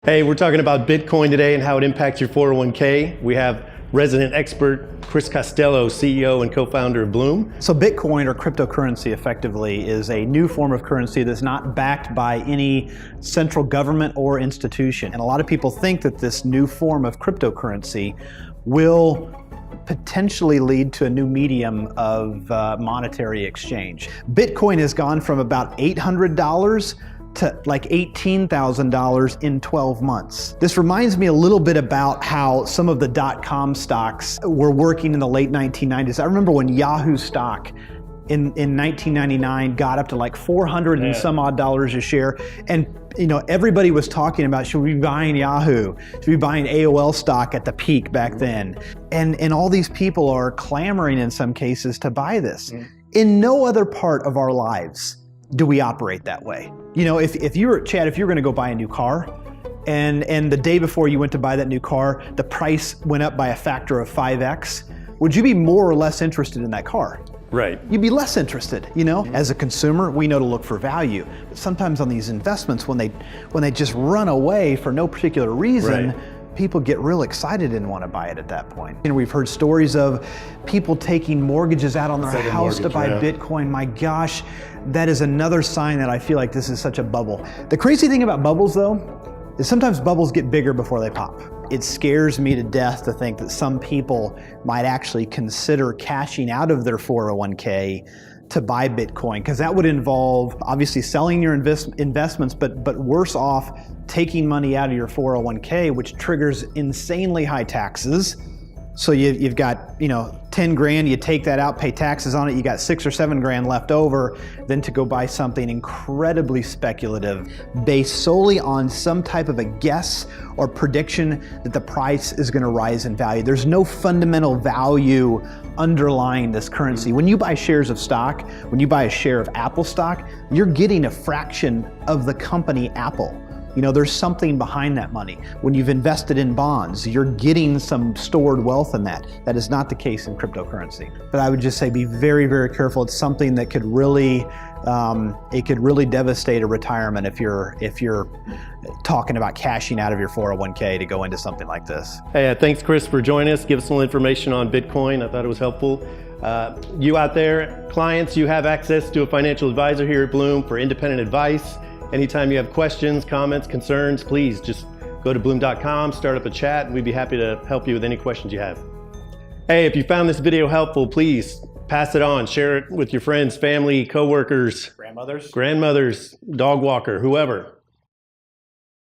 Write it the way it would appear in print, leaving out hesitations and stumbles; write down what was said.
Hey, we're talking about Bitcoin today and how it impacts your 401k. We have resident expert Chris Costello, CEO and co-founder of Bloom. So Bitcoin, or cryptocurrency effectively, is a new form of currency that's not backed by any central government or institution. And a lot of people think that this new form of cryptocurrency will potentially lead to a new medium of monetary exchange. Bitcoin has gone from about $800 to like $18,000 in 12 months. This reminds me a little bit about how some of the dot-com stocks were working in the late 1990s. I remember when Yahoo stock in 1999 got up to like 400 and some odd dollars a share. And everybody was talking about, should we be buying Yahoo? Should we be buying AOL stock at the peak back then? And all these people are clamoring in some cases to buy this. In no other part of our lives do we operate that way. If you were, Chad, if you're gonna go buy a new car, and the day before you went to buy that new car, the price went up by a factor of 5x, would you be more or less interested in that car? Right. You'd be less interested, As a consumer, we know to look for value. But sometimes on these investments, when they just run away for no particular reason, people get real excited and want to buy it at that point. We've heard stories of people taking mortgages out on their house to buy Bitcoin. My gosh, that is another sign that I feel like this is such a bubble. The crazy thing about bubbles, though, is sometimes bubbles get bigger before they pop. It scares me to death to think that some people might actually consider cashing out of their 401k to buy Bitcoin, because that would involve obviously selling your investments, but worse off, taking money out of your 401k, which triggers insanely high taxes. So you've got 10 grand, you take that out, pay taxes on it, you got 6 or 7 grand left over, then to go buy something incredibly speculative based solely on some type of a guess or prediction that the price is going to rise in value. There's no fundamental value underlying this currency. When you buy shares of stock, when you buy a share of Apple stock, you're getting a fraction of the company Apple. There's something behind that money. When you've invested in bonds, you're getting some stored wealth in that. That is not the case in cryptocurrency. But I would just say be very, very careful. It's something that could really, devastate a retirement if you're talking about cashing out of your 401k to go into something like this. Hey, thanks Chris for joining us. Give us some information on Bitcoin. I thought it was helpful. You out there, clients, you have access to a financial advisor here at Bloom for independent advice. Anytime you have questions, comments, concerns, please just go to bloom.com, start up a chat, and we'd be happy to help you with any questions you have. Hey, if you found this video helpful, please pass it on, share it with your friends, family, coworkers, Grandmothers, dog walker, whoever.